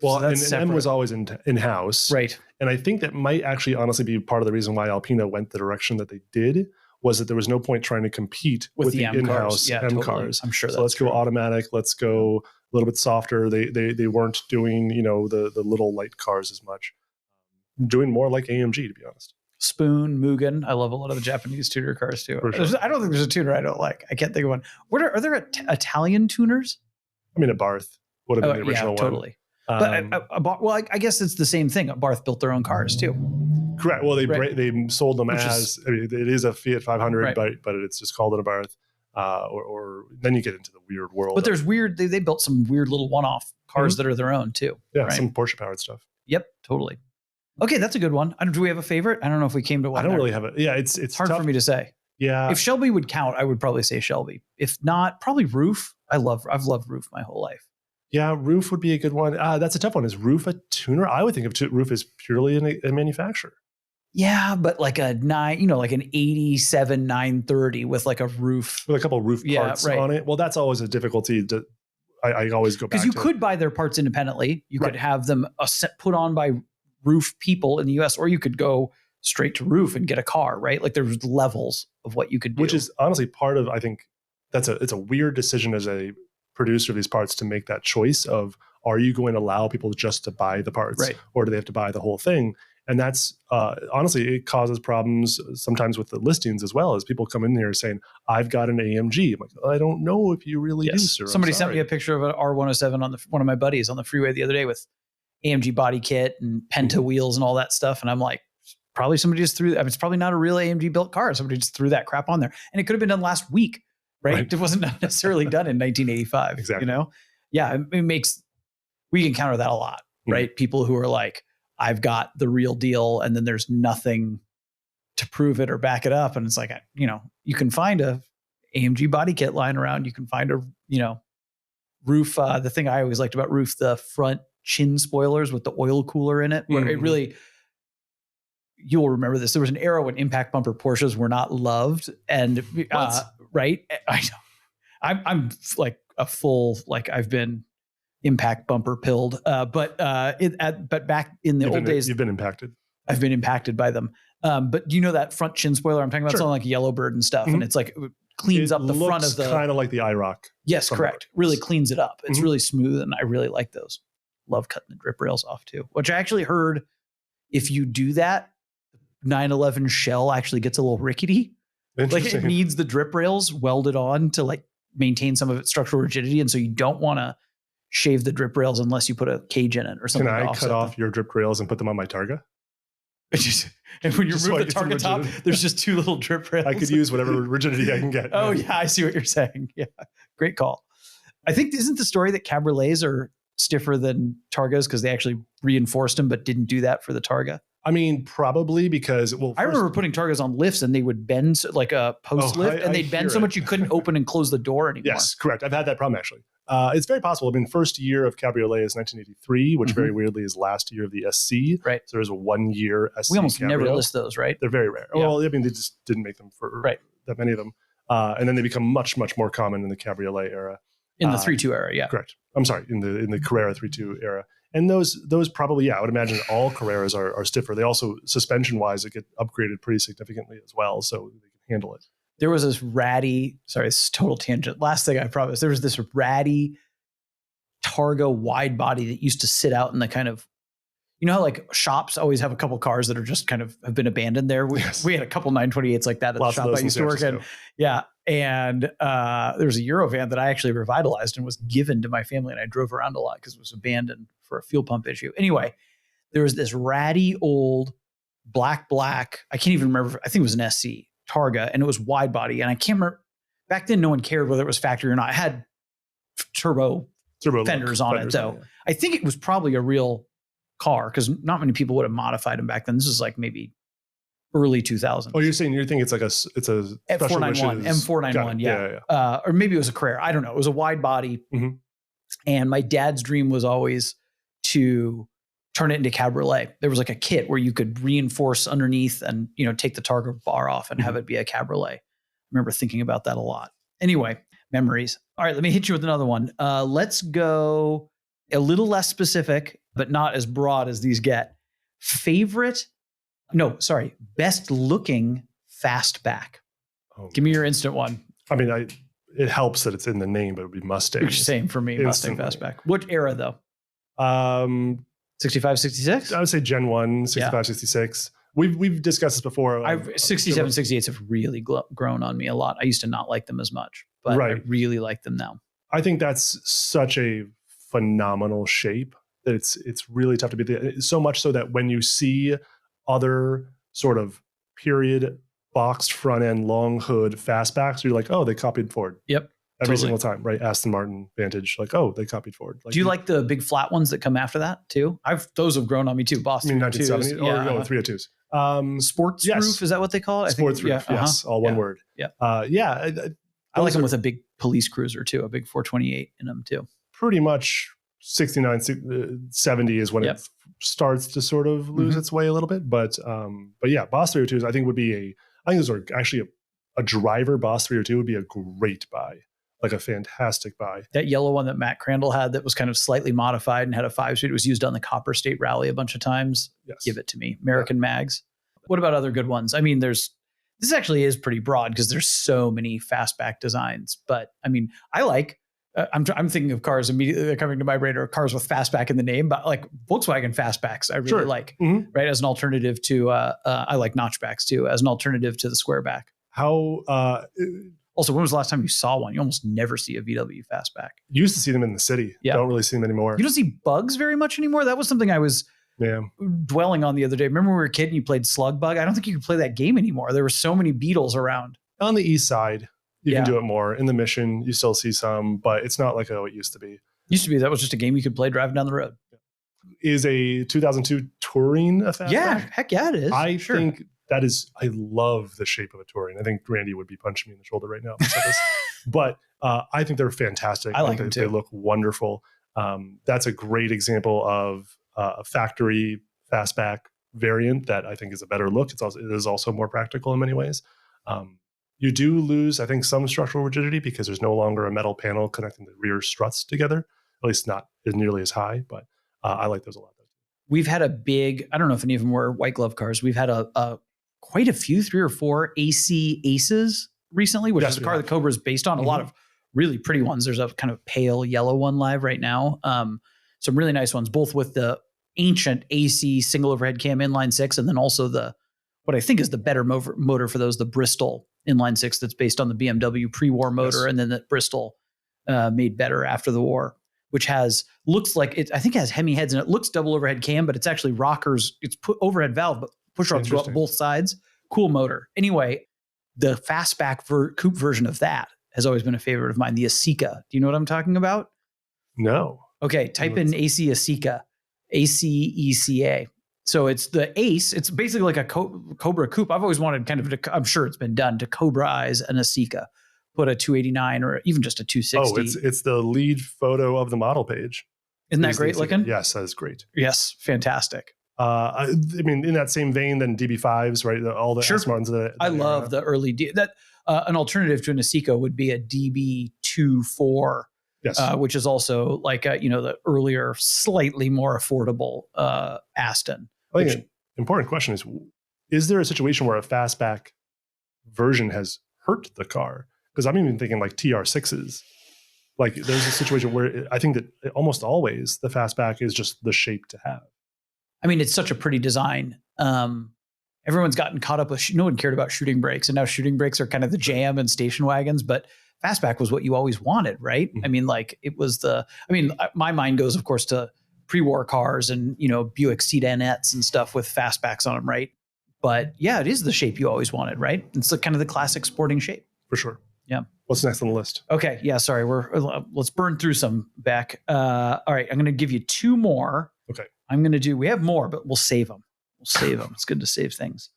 Well, so and M was always in-house. Right. And I think that might actually honestly be part of the reason why Alpina went the direction that they did, was that there was no point trying to compete with the in-house M cars. I'm sure so let's go automatic. Let's go a little bit softer. They weren't doing, the little light cars as much. Doing more like AMG, to be honest. Spoon, Mugen. I love a lot of the Japanese tuner cars too. Sure. I don't think there's a tuner I don't like. I can't think of one. Are there Italian tuners? I mean, a Barth would have been the original one. Totally. But I guess it's the same thing. Barth built their own cars too. Correct. Well, they sold them it is a Fiat 500, but it's just called a Barth. Or then you get into the weird world. But there's they built some weird little one-off cars that are their own too. Yeah, some Porsche powered stuff. Yep, totally. Okay, that's a good one. Do we have a favorite? I don't know if we came to one. I don't really have it. Yeah, it's hard tough for me to say. Yeah. If Shelby would count, I would probably say Shelby. If not, probably Roof. I've loved Roof my whole life. Yeah, Roof would be a good one. That's a tough one. Is Roof a tuner? I would think of Roof as purely a manufacturer. Yeah, but like an 87 930 with like a roof. With a couple of roof parts on it. Well, that's always a difficulty. I always go back to. Because you could buy their parts independently. You could have them put on by roof people in the US, or you could go straight to Roof and get a car, right? Like there's levels of what you could do. Which is honestly part of, I think, it's a weird decision as a producer of these parts to make that choice of, are you going to allow people just to buy the parts or do they have to buy the whole thing? And that's honestly, it causes problems sometimes with the listings as well, as people come in there saying, I've got an AMG. I'm like, I don't know if you really do, sir. Somebody sent me a picture of an R107 on one of my buddies on the freeway the other day with AMG body kit and Penta wheels and all that stuff. And I'm like, probably somebody just threw, it's probably not a real AMG built car. Somebody just threw that crap on there. And it could have been done last week, right? It wasn't necessarily done in 1985, exactly. Yeah, we can counter that a lot, right? People who are like, I've got the real deal, and then there's nothing to prove it or back it up. And it's like, you can find a AMG body kit lying around. You can find a, Roof. The thing I always liked about Roof, the front chin spoilers with the oil cooler in it, where it really, you'll remember this. There was an era when impact bumper Porsches were not loved. And, right. I know I'm like a full, like I've been impact bumper pilled. But back in the old days, you've been impacted. I've been impacted by them. But do you know that front chin spoiler I'm talking about? It's on like Yellowbird and stuff. And it's like, it cleans up the front of the, kind of like the IROC. Yes, correct. Really cleans it up. It's really smooth. And I really like those. Love cutting the drip rails off too, which I actually heard if you do that, 911 shell actually gets a little rickety. Like it needs the drip rails welded on to like maintain some of its structural rigidity. And so you don't want to shave the drip rails unless you put a cage in it or something. Can I cut off your drip rails and put them on my Targa? And when you remove the Targa top, there's just two little drip rails. I could use whatever rigidity I can get. Oh yeah, I see what you're saying. Yeah, great call. I think, isn't the story that cabriolets are stiffer than Targas because they actually reinforced them but didn't do that for the Targa? I mean, probably because, I remember putting Targas on lifts and they would bend like a post lift and they'd bend so much you couldn't open and close the door anymore. Yes, correct. I've had that problem actually. It's very possible. I mean, first year of Cabriolet is 1983, which very weirdly is last year of the SC. Right. So there's a 1 year SC. We almost Cabriolet. never list those, right? They're very rare. Yeah. Well, I mean, they just didn't make them for that many of them. And then they become much, much more common in the Cabriolet era. In the 3.2 era, yeah. Correct. I'm sorry, in the Carrera 3.2 era. And those probably, I would imagine all Carreras are stiffer. They also, suspension-wise, it get upgraded pretty significantly as well, so they can handle it. There was this ratty, sorry, this is total tangent. Last thing I promised, there was this ratty Targa wide body that used to sit out in the kind of, you know how like shops always have a couple cars that are just kind of have been abandoned there? We had a couple 928s like that at Lots the shop I used to work in. Yeah. And there was a Eurovan that I actually revitalized and was given to my family, and I drove around a lot because it was abandoned for a fuel pump issue. Anyway, there was this ratty old black, I can't even remember, I think it was an SC Targa, and it was wide body. And I can't remember, back then no one cared whether it was factory or not. It had turbo fenders on it. So I think it was probably a real car because not many people would have modified them back then. This is like maybe early 2000s. Oh, you think it's a special M491, M491, yeah. Or maybe it was a Carrera. I don't know. It was a wide body. And my dad's dream was always to turn it into cabriolet. There was like a kit where you could reinforce underneath and, take the Targa bar off and have it be a cabriolet. I remember thinking about that a lot. Anyway, memories. All right, let me hit you with another one. Let's go a little less specific, but not as broad as these get. Best looking fastback. Give me your instant one. I mean, it helps that it's in the name, but it would be Mustang. Same for me, Mustang Fastback. What era though? 65, 66? I would say Gen 1, 65, 66. We've discussed this before. 67, 68s have really grown on me a lot. I used to not like them as much, but I really like them now. I think that's such a phenomenal shape that it's really tough to beat. So much so that when you see other sort of period boxed front end long hood fastbacks, you're like, oh, they copied Ford. Yep. Every single time, right? Aston Martin Vantage, like, oh, they copied Ford. Like, do you like the big flat ones that come after that too? Those have grown on me too. Boss 302s. Or no, 302s. Sports roof, is that what they call it? Sports roof, yes. All one word. Yeah. I like them with a big police cruiser too, a big 428 in them too. Pretty much 69, 70 is when it starts to sort of lose its way a little bit. But yeah, Boss 302s, I think those are actually a driver Boss 302 would be a great buy. Like a fantastic buy. That yellow one that Matt Crandall had that was kind of slightly modified and had a 5-speed, was used on the Copper State Rally a bunch of times. Yes. Give it to me. American Mags. What about other good ones? I mean, this actually is pretty broad because there's so many fastback designs. But I mean, I like, I'm thinking of cars immediately coming to my brain, or cars with fastback in the name, but like Volkswagen fastbacks, I really like, right? As an alternative to, I like notchbacks too, as an alternative to the squareback. Also, when was the last time you saw one? You almost never see a VW fastback. You used to see them in the city. Yeah. Don't really see them anymore. You don't see bugs very much anymore. That was something I was dwelling on the other day. Remember when we were a kid and you played Slug Bug? I don't think you could play that game anymore. There were so many Beetles around. On the east side, you can do it more. In the Mission, you still see some, but it's not like how it used to be. That was just a game you could play driving down the road. Is a 2002 Touring a fastback? Yeah, heck yeah, it is. I think I love the shape of a Touring. I think Randy would be punching me in the shoulder right now if I said this. But I think they're fantastic. I like them too. They look wonderful. That's a great example of a factory fastback variant that I think is a better look. It is also more practical in many ways. You do lose, I think, some structural rigidity because there's no longer a metal panel connecting the rear struts together, at least not as nearly as high. But I like those a lot. We've had a big, I don't know if any of them were white glove cars. We've had quite a few, 3 or 4 AC Aces recently, which is a car that Cobra is based on. A lot of really pretty ones. There's a kind of pale yellow one live right now. Some really nice ones, both with the ancient AC single overhead cam inline 6, and then also what I think is the better motor for those, the Bristol inline 6 that's based on the BMW pre-war motor, and then that Bristol made better after the war, which looks like it. I think it has Hemi heads and it looks double overhead cam, but it's actually rockers. It's overhead valve, but push rods go up both sides. Cool motor. Anyway, the fastback coupe version of that has always been a favorite of mine. The Aceca. Do you know what I'm talking about? No. Okay. Type in AC Aceca, ACECA. So it's the Ace. It's basically like a Cobra coupe. I've always wanted I'm sure it's been done, to Cobra-ize an Aceca. Put a 289 or even just a 260. Oh, it's the lead photo of the model page. Isn't that great looking? Yes, that is great. Yes, fantastic. I mean, in that same vein, then DB5s, right? All the Aston Martins. I love the early an alternative to an Aceca would be a DB2-4, which is also like the earlier, slightly more affordable Aston. I think an important question is there a situation where a fastback version has hurt the car? Because I'm even thinking like TR6s. Like there's a situation where I think that almost always the fastback is just the shape to have. I mean, it's such a pretty design. Everyone's gotten caught up with, no one cared about shooting brakes, and now shooting brakes are kind of the jam in station wagons, but fastback was what you always wanted, right? Mm-hmm. I mean, like it was my mind goes, of course, to pre-war cars and, Buick Sedanettes and stuff with fastbacks on them, right? But yeah, it is the shape you always wanted, right? It's kind of the classic sporting shape. For sure. Yeah. What's next on the list? Okay. Yeah. Sorry. Let's burn through some, Beck. All right. I'm going to give you 2 more. Okay. We have more, but we'll save them. It's good to save things.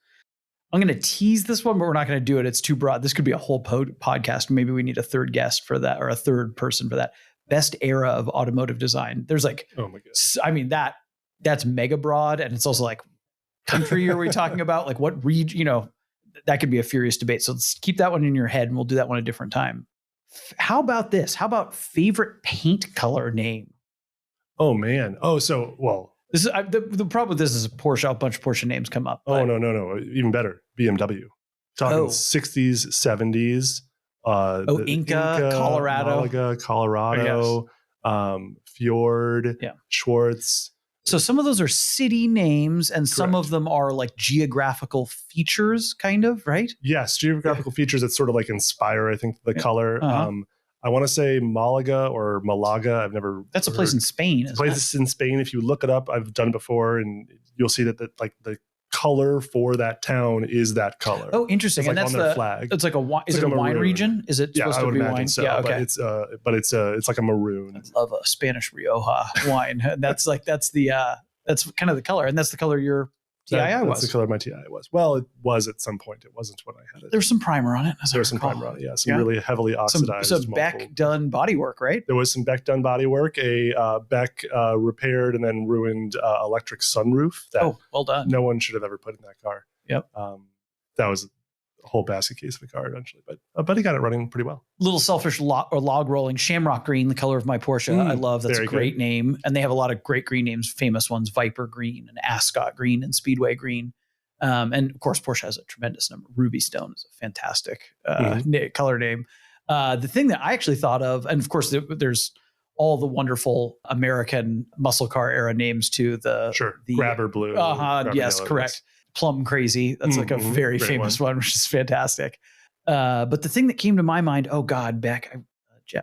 I'm going to tease this one, but we're not going to do it. It's too broad. This could be a whole podcast. Maybe we need a third guest for that, or a third person for that. Best era of automotive design. There's like, oh my God. I mean, that's mega broad. And it's also like, country are we talking about? Like what region, that could be a furious debate. So let's keep that one in your head and we'll do that one a different time. How about this? How about favorite paint color name? Oh man. Oh, this is the problem with this is a bunch of Porsche names come up. Oh, no. Even better. BMW. Talking 60s, 70s. Inca, Colorado. Malaga, Colorado. Fjord. Yeah. Schwartz. So some of those are city names and some of them are like geographical features kind of, right? Yes, geographical features that sort of like inspire, I think, the color. I want to say Malaga or Malaga. I've never. That's a place in Spain. It's a place in Spain. If you look it up, I've done it before, and you'll see that like the color for that town is that color. Oh, interesting. It's and like that's on their flag. It's like is it like a wine region? Is it supposed to be wine? So, yeah, okay. But it's like a maroon. I love a Spanish Rioja wine. That's kind of the color, and that's the color your TII was. That's the color my TII was. Well, it was at some point. It wasn't when I had it. There was some primer on it. There was some primer on it. Yeah, some really heavily oxidized. Some Beck done body work, right? There was some Beck done body work. A Beck repaired and then ruined electric sunroof. That well done. No one should have ever put in that car. Yep. That was a whole basket case of the car eventually, but he got it running pretty well. Little selfish log rolling shamrock green, the color of my Porsche. I love that's a great name, and they have a lot of great green names, famous ones: Viper Green and Ascot Green and Speedway Green. And of course, Porsche has a tremendous number. Ruby Stone is a fantastic color name. The thing that I actually thought of, and of course, there's all the wonderful American muscle car era names too. The Grabber Blue. Yes, correct. Plum Crazy. That's like a very famous one, which is fantastic. But the thing that came to my mind, oh God, Beck.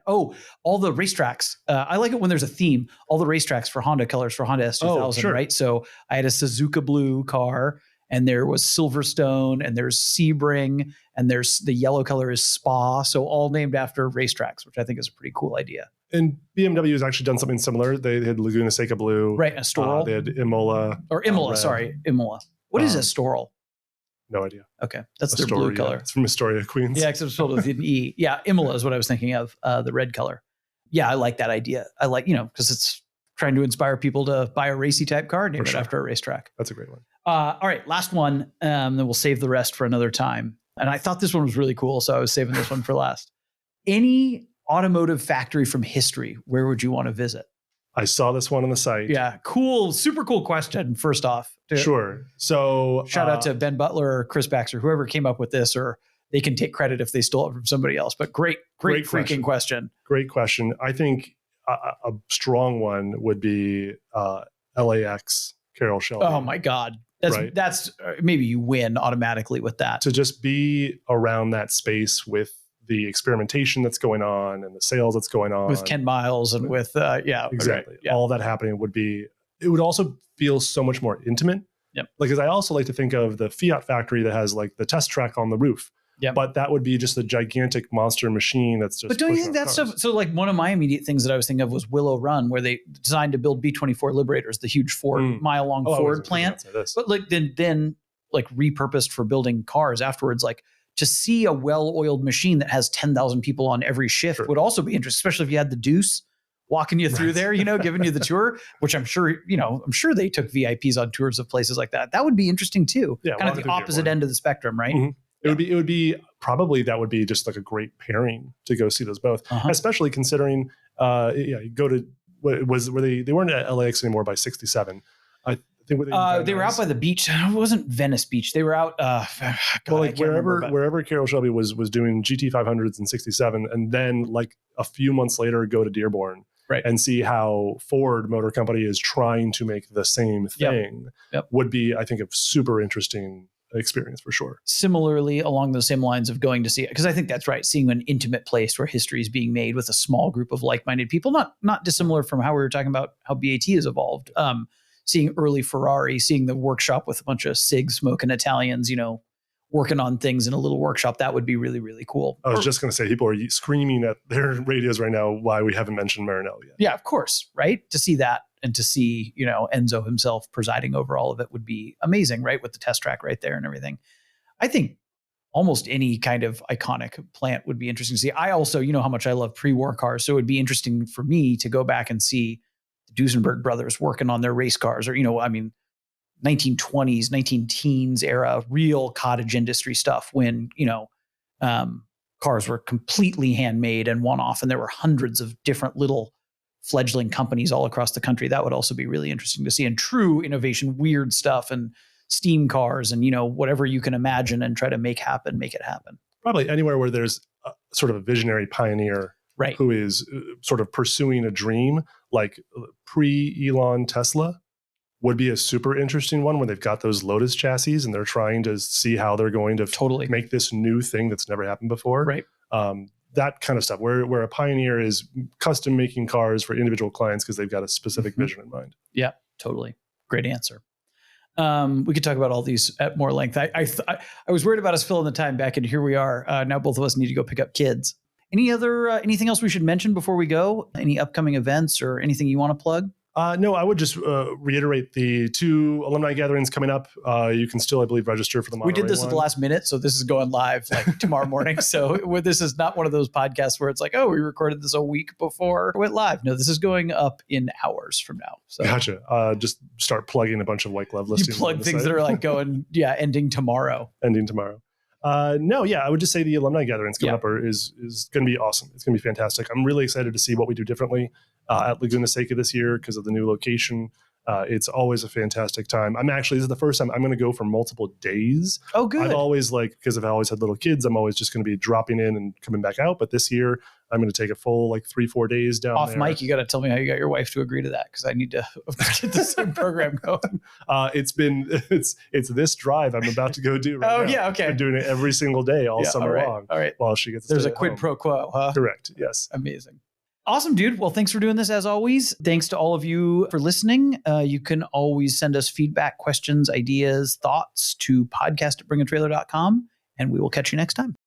All the racetracks. I like it when there's a theme. All the racetracks for Honda colors for Honda S2000, right? So I had a Suzuka blue car, and there was Silverstone, and there's Sebring, and there's the yellow color is Spa. So all named after racetracks, which I think is a pretty cool idea. And BMW has actually done something similar. They had Laguna Seca blue. Right, Estoril. They had Imola. Imola. What is Estoril? No idea. Okay. That's their blue color. It's from Astoria, Queens. Yeah, except it's spelled with an E. Yeah, Imola is what I was thinking of, the red color. Yeah, I like that idea. I like, because it's trying to inspire people to buy a racy type car and name it after a racetrack. That's a great one. All right, last one. Then we'll save the rest for another time. And I thought this one was really cool, so I was saving this one for last. Any automotive factory from history, where would you want to visit? I saw this one on the site. Yeah, cool. Super cool question, first off. Sure. So shout out to Ben Butler or Chris Baxter, whoever came up with this, or they can take credit if they stole it from somebody else. But great freaking question. Great question. I think a strong one would be LAX Carroll Shelby. Oh my God. That's maybe you win automatically with that. To just be around that space with the experimentation that's going on and the sales that's going on with Ken Miles and with exactly. Yeah. All that happening it would also feel so much more intimate. Yep. Because I also like to think of the Fiat factory that has like the test track on the roof. Yep. But that would be just a gigantic monster machine that's just. But don't you think that stuff? So like one of my immediate things that I was thinking of was Willow Run, where they designed to build B-24 Liberators, the huge mile long Ford plant. But like then like repurposed for building cars afterwards, like. To see a well-oiled machine that has 10,000 people on every shift would also be interesting, especially if you had the Deuce walking you through there, giving you the tour, which I'm sure they took VIPs on tours of places like that. That would be interesting too. Yeah, kind of the opposite end of the spectrum, right? Mm-hmm. It would be probably that would be just like a great pairing to go see those both, especially considering you go to they weren't at LAX anymore by 67. They were out by the beach. It wasn't Venice Beach. They were out. Wherever Carroll Shelby was doing GT 500s in 67, and then like a few months later go to Dearborn, and see how Ford Motor Company is trying to make the same thing. Would be, I think, a super interesting experience for sure. Similarly, along those same lines of going to see it, because I think that's right. Seeing an intimate place where history is being made with a small group of like-minded people, not dissimilar from how we were talking about how BAT has evolved. Seeing early Ferrari, seeing the workshop with a bunch of cig smoking Italians, working on things in a little workshop, that would be really, really cool. I was just going to say, people are screaming at their radios right now why we haven't mentioned Maranello yet. Yeah, of course, right? To see that and to see, Enzo himself presiding over all of it would be amazing, right? With the test track right there and everything. I think almost any kind of iconic plant would be interesting to see. I also, how much I love pre-war cars, so it would be interesting for me to go back and see Duesenberg brothers working on their race cars, or 1920s, 19-teens era, real cottage industry stuff when cars were completely handmade and one-off, and there were hundreds of different little fledgling companies all across the country. That would also be really interesting to see, and true innovation, weird stuff, and steam cars, and whatever you can imagine and try to make it happen. Probably anywhere where there's sort of a visionary pioneer. Right. Who is sort of pursuing a dream, like pre-Elon Tesla. would be a super interesting one when they've got those Lotus chassis and they're trying to see how they're going to make this new thing that's never happened before. Right. That kind of stuff where a Pioneer is custom making cars for individual clients because they've got a specific vision in mind. Yeah, totally. Great answer. We could talk about all these at more length. I was worried about us filling the time back, and here we are. Now both of us need to go pick up kids. Anything else we should mention before we go? Any upcoming events or anything you want to plug? No, I would just reiterate the 2 alumni gatherings coming up. You can still, I believe, register for the Monterey. We did this at the last minute, so this is going live like tomorrow morning. So this is not one of those podcasts where it's like, oh, we recorded this a week before it went live. No, this is going up in hours from now. So. Gotcha. Just start plugging a bunch of white glove listings. You plug things that are like going, ending tomorrow. I would just say the alumni gatherings coming up is going to be awesome. It's going to be fantastic. I'm really excited to see what we do differently at Laguna Seca this year because of the new location. It's always a fantastic time. This is the first time I'm going to go for multiple days. Oh, good. I've always because I've always had little kids, I'm always just going to be dropping in and coming back out. But this year I'm going to take a full 3-4 days down off there. Mike, you got to tell me how you got your wife to agree to that because I need to get the same program going. It's this drive I'm about to go do right now. Oh, yeah. Okay. I'm doing it every single day all summer long. All right. While she gets There's a quid pro quo, huh? Correct. Yes. Amazing. Awesome, dude. Well, thanks for doing this as always. Thanks to all of you for listening. You can always send us feedback, questions, ideas, thoughts to podcast@bringatrailer.com, and we will catch you next time.